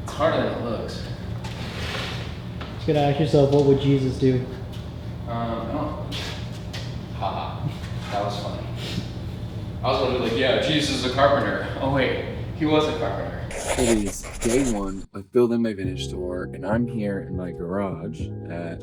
It's harder than it looks. Just gotta ask yourself, what would Jesus do? Oh. Haha. That was funny. I was gonna be like, yeah, Jesus is a carpenter. Oh wait, he was a carpenter. It is day one of building my vintage store, and I'm here in my garage at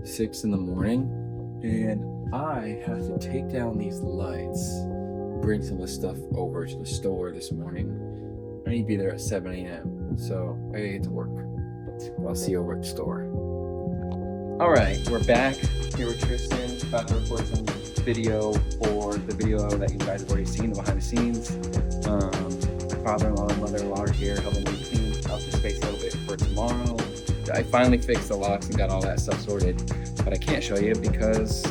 6 in the morning, and I have to take down these lights, bring some of the stuff over to the store this morning. I need to be there at 7 a.m. So I gotta get to work. I'll see you over at the store. All right, we're back here with Tristan, about to record some video for the video that you guys have already seen, the behind the scenes. My father-in-law and mother-in-law are here helping me clean up the space a little bit for tomorrow. I finally fixed the locks and got all that stuff sorted, but I can't show you because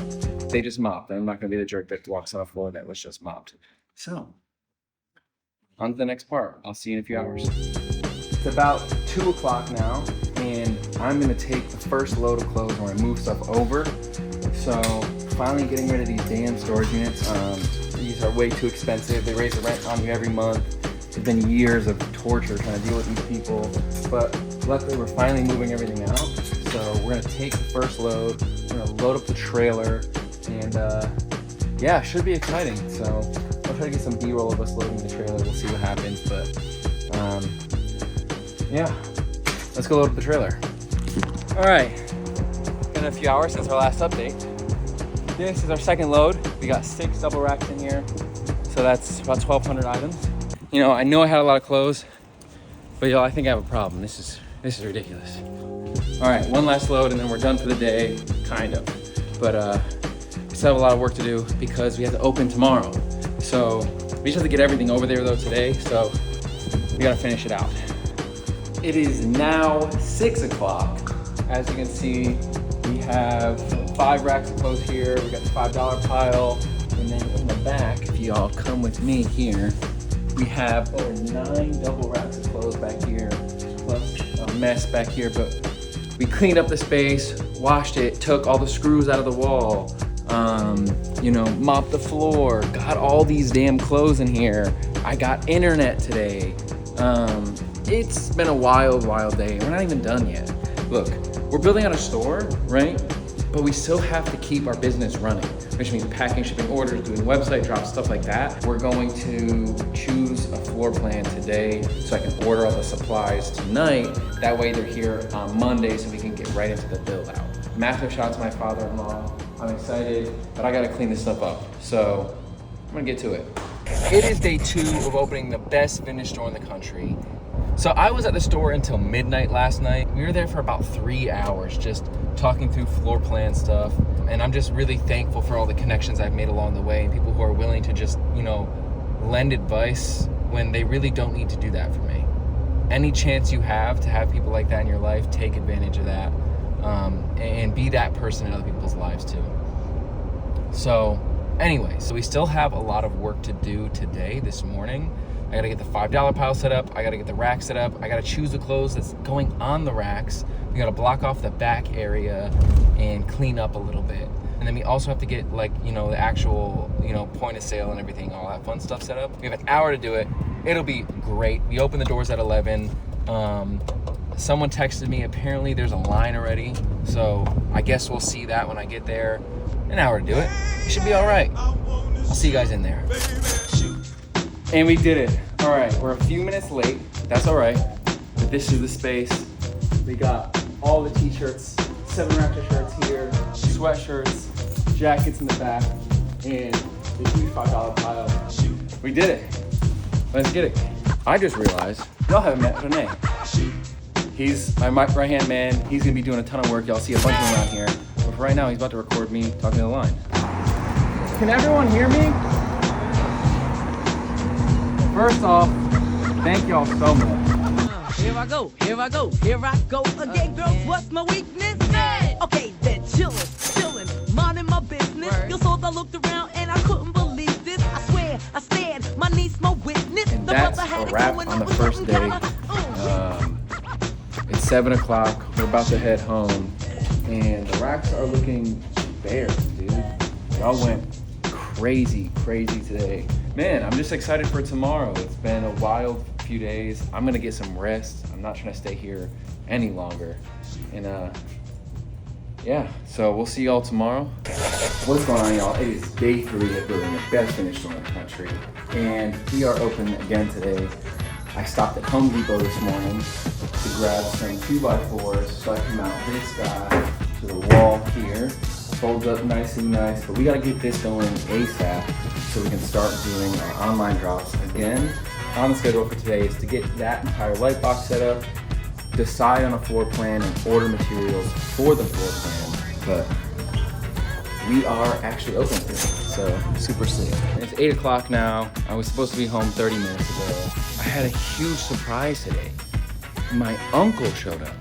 they just mopped. I'm not gonna be the jerk that walks on a floor that was just mopped. So, on to the next part. I'll see you in a few hours. It's about 2 o'clock now, and I'm gonna take the first load of clothes when I move stuff over. So, finally getting rid of these damn storage units. These are way too expensive. They raise the rent on you every month. It's been years of torture trying to deal with these people, but luckily we're finally moving everything out. So we're gonna take the first load, we're gonna load up the trailer, and yeah, it should be exciting. So I'll try to get some B-roll of us loading the trailer. We'll see what happens, but yeah, let's go load up the trailer. All right, been a few hours since our last update. This is our second load. We got 6 double racks in here, so that's about 1,200 items. You know I had a lot of clothes, but y'all, I think I have a problem. This is ridiculous. All right, one last load and then we're done for the day, kind of. But we still have a lot of work to do because we have to open tomorrow. So we just have to get everything over there though today, so we gotta finish it out. It is now 6 o'clock. As you can see, we have 5 racks of clothes here. We got the $5 pile, and then in the back, if y'all come with me here, we have over 9 double racks of clothes back here, plus a mess back here, but we cleaned up the space, washed it, took all the screws out of the wall, mopped the floor, got all these damn clothes in here. I got internet today. It's been a wild, wild day. We're not even done yet. Look, we're building out a store, right? But we still have to keep our business running, which means packing, shipping orders, doing website drops, stuff like that. We're going to choose a floor plan today so I can order all the supplies tonight. That way they're here on Monday so we can get right into the build out. Massive shout out to my father-in-law. I'm excited, but I gotta clean this stuff up. So I'm gonna get to it. It is day 2 of opening the best vintage store in the country. So I was at the store until midnight last night. We were there for about 3 hours just talking through floor plan stuff. And I'm just really thankful for all the connections I've made along the way and people who are willing to just, lend advice when they really don't need to do that for me. Any chance you have to have people like that in your life, take advantage of that. And be that person in other people's lives too. So anyway, so we still have a lot of work to do today, this morning. I gotta get the $5 pile set up. I gotta get the rack set up. I gotta choose the clothes that's going on the racks. We gotta block off the back area and clean up a little bit. And then we also have to get the actual, point of sale and everything, all that fun stuff set up. We have an hour to do it. It'll be great. We open the doors at 11. Someone texted me, apparently there's a line already. So I guess we'll see that when I get there. An hour to do it. It should be all right. I'll see you guys in there. And we did it. All right, we're a few minutes late. That's all right. But this is the space. We got all the t-shirts, 7 racks of shirts here, sweatshirts, jackets in the back, and the huge $5 pile. We did it. Let's get it. I just realized y'all haven't met Renee. He's my right-hand man. He's gonna be doing a ton of work. Y'all see a bunch of them around here. But for right now, he's about to record me talking to the line. Can everyone hear me? First off, thank y'all so much. Here I go again, girls. What's my weakness? Okay, then chillin', minding my business. You saw I looked around and I couldn't believe this. I swear, I stared, my niece, my witness. And that's a wrap on the first day. It's 7 o'clock. We're about to head home, and the racks are looking bare, dude. Y'all went crazy today. Man, I'm just excited for tomorrow. It's been a wild few days. I'm gonna get some rest. I'm not trying to stay here any longer. And yeah, so we'll see y'all tomorrow. What's going on, y'all? It is day 3 of building the best finish store in the country. And we are open again today. I stopped at Home Depot this morning to grab some 2x4s so I can mount this guy to the wall here. Folds up nice and nice, but we gotta get this going ASAP so we can start doing our online drops again. On the schedule for today is to get that entire light box set up, decide on a floor plan, and order materials for the floor plan. But we are actually open today, so super sick. It's 8 o'clock now. I was supposed to be home 30 minutes ago. I had a huge surprise today. My uncle showed up.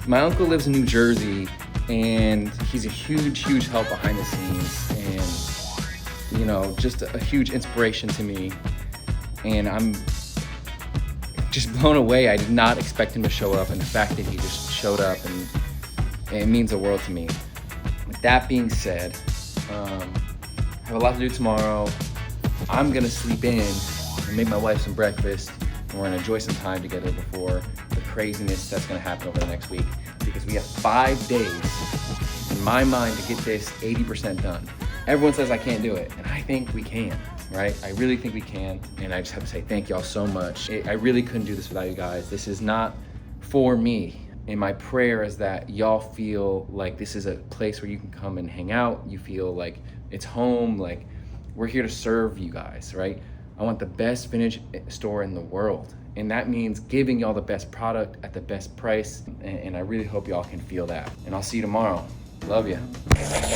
My uncle lives in New Jersey, and he's a huge help behind the scenes, and you know, just a huge inspiration to me. And I'm just blown away. I did not expect him to show up, and the fact that he just showed up, and it means the world to me. With that being said, I have a lot to do tomorrow. I'm gonna sleep in and make my wife some breakfast, and we're gonna enjoy some time together before the craziness that's gonna happen over the next week, because we have 5 days in my mind to get this 80% done. Everyone says I can't do it, and I think we can, right? I really think we can, and I just have to say thank y'all so much. I really couldn't do this without you guys. This is not for me, and my prayer is that y'all feel like this is a place where you can come and hang out. You feel like it's home, like we're here to serve you guys, right? I want the best vintage store in the world, and that means giving y'all the best product at the best price, and I really hope y'all can feel that. And I'll see you tomorrow. Love you.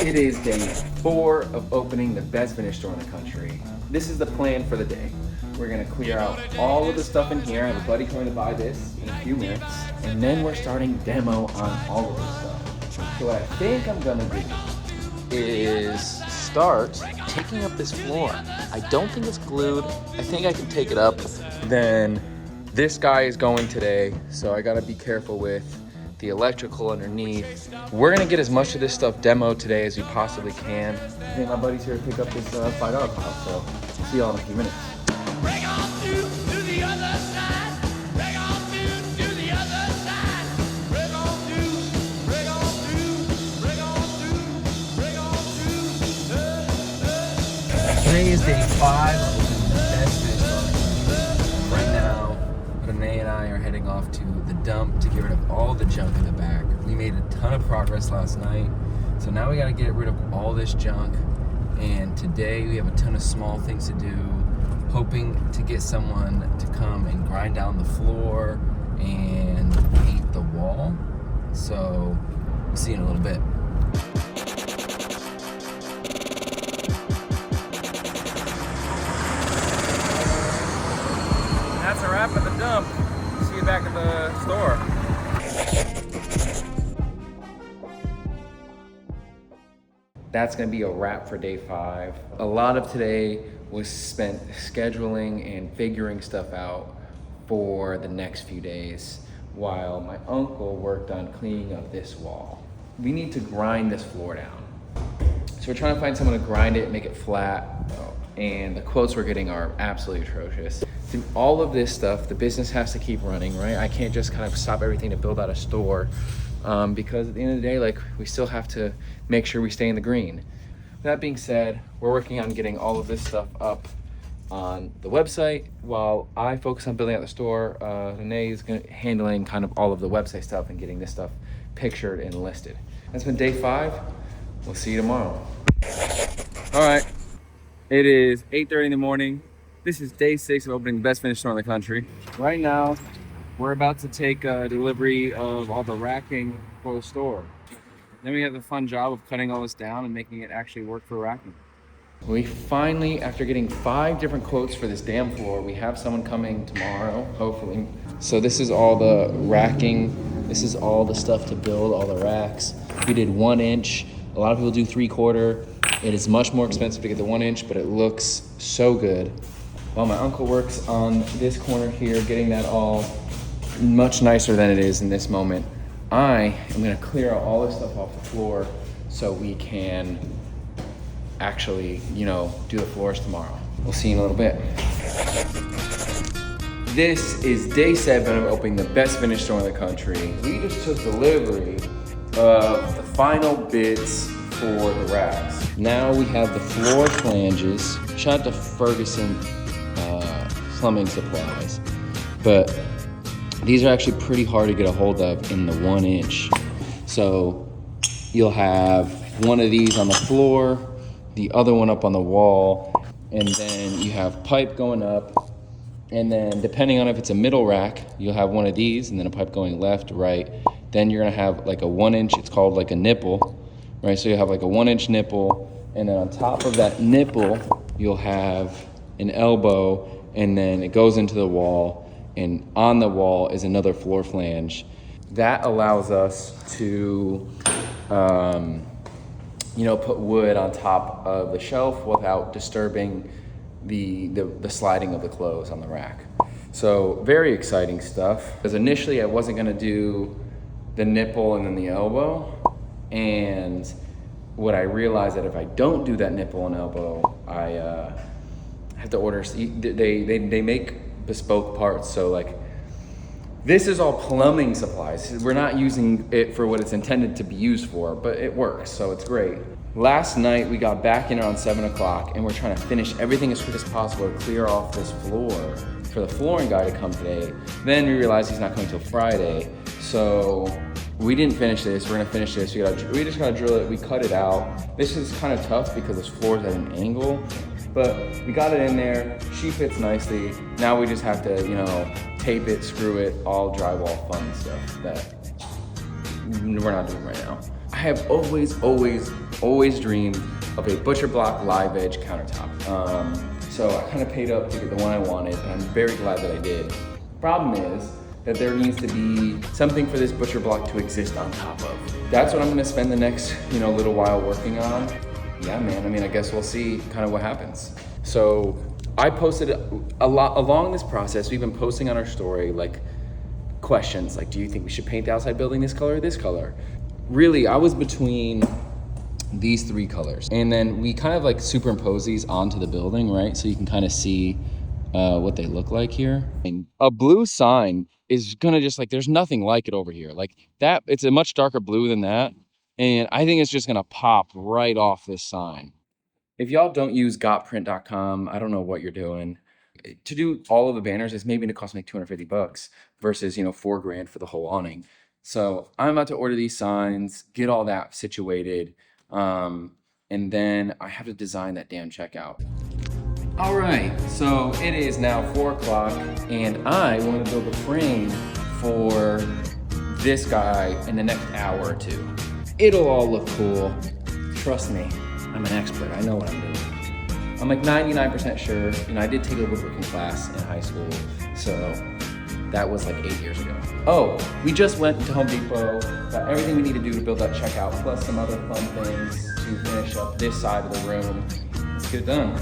It is day 4 of opening the best vintage store in the country. This is the plan for the day. We're gonna clear out all of the stuff in here. I have a buddy coming to buy this in a few minutes, and then we're starting demo on all of this stuff. So what I think I'm gonna do is start taking up this floor. I don't think it's glued. I think I can take it up. Then this guy is going today, so I gotta be careful with the electrical underneath. We're gonna get as much of this stuff demoed today as we possibly can. I think my buddy's here to pick up this $5 pile, so we'll see y'all in a few minutes. Bring on to the other side. Bring on to the other side. Bring on to, bring on to, bring on to, bring on to. Today is day 5 of the best fish store. Right now, Renee and I are heading off to the dump to get rid of all the junk in the back. We made a ton of progress last night, so now we gotta get rid of all this junk. And today we have a ton of small things to do, hoping to get someone to come and grind down the floor and paint the wall. So we'll see you in a little bit. That's a wrap at the dump. See you back at the store. That's gonna be a wrap for day 5. A lot of today was spent scheduling and figuring stuff out for the next few days, while my uncle worked on cleaning up this wall. We need to grind this floor down. So we're trying to find someone to grind it, make it flat, and the quotes we're getting are absolutely atrocious. Through all of this stuff, the business has to keep running, right? I can't just kind of stop everything to build out a store, because at the end of the day, like, we still have to make sure we stay in the green. That being said, we're working on getting all of this stuff up on the website while I focus on building out the store. Renee is handling kind of all of the website stuff and getting this stuff pictured and listed. That's been day 5. We'll see you tomorrow. All right, it is 8:30 in the morning. This is day 6 of opening the best vintage store in the country. Right now, we're about to take delivery of all the racking for the store. Then we have the fun job of cutting all this down and making it actually work for racking. We finally, after getting 5 different quotes for this damn floor, we have someone coming tomorrow, hopefully. So this is all the racking. This is all the stuff to build all the racks. We did 1 inch. A lot of people do 3/4. It is much more expensive to get the 1 inch, but it looks so good. While my uncle works on this corner here, getting that all much nicer than it is in this moment, I am gonna clear out all this stuff off the floor so we can actually, do the floors tomorrow. We'll see you in a little bit. This is day 7 of opening the best vintage store in the country. We just took delivery of the final bits for the racks. Now we have the floor flanges. Shout out to Ferguson Plumbing Supplies. But these are actually pretty hard to get a hold of in the 1 inch. So you'll have one of these on the floor, the other one up on the wall, and then you have pipe going up. And then depending on if it's a middle rack, you'll have one of these and then a pipe going left, right. Then you're gonna have like a 1 inch, it's called like a nipple, right? So you have like a 1 inch nipple, and then on top of that nipple, you'll have an elbow, and then it goes into the wall, and on the wall is another floor flange. That allows us to, put wood on top of the shelf without disturbing the sliding of the clothes on the rack. So very exciting stuff. Because initially I wasn't gonna do the nipple and then the elbow. And what I realized that if I don't do that nipple and elbow, I have to order, they make bespoke parts. So like, this is all plumbing supplies. We're not using it for what it's intended to be used for, but it works, so it's great. Last night, we got back in around 7 o'clock, and we're trying to finish everything as quick as possible to clear off this floor for the flooring guy to come today. Then we realized he's not coming till Friday, so we didn't finish this. We're gonna finish this. We just gotta drill it. We cut it out. This is kind of tough because this floor is at an angle, but we got it in there. She fits nicely. Now we just have to, tape it, screw it, all drywall fun stuff that we're not doing right now. I have always dreamed of a butcher block live edge countertop. So I kind of paid up to get the one I wanted, and I'm very glad that I did. Problem is that there needs to be something for this butcher block to exist on top of. That's what I'm gonna spend the next, little while working on. Yeah, man, I guess we'll see kind of what happens. So I posted a lot along this process. We've been posting on our story, like, questions like, do you think we should paint the outside building this color or this color? Really, I was between these 3 colors. And then we kind of like superimpose these onto the building, right? So you can kind of see what they look like here. And a blue sign is gonna just like, there's nothing like it over here. Like that, it's a much darker blue than that. And I think it's just gonna pop right off this sign. If y'all don't use gotprint.com, I don't know what you're doing. To do all of the banners, it's maybe gonna cost me like $250 versus, $4,000 for the whole awning. So I'm about to order these signs, get all that situated, and then I have to design that damn checkout. All right, so it is now 4 o'clock, and I want to build a frame for this guy in the next hour or 2. It'll all look cool. Trust me, I'm an expert. I know what I'm doing. I'm like 99% sure. I did take a woodworking class in high school, so that was like 8 years ago. Oh, we just went to Home Depot, got everything we need to do to build that checkout, plus some other fun things to finish up this side of the room. Let's get it done.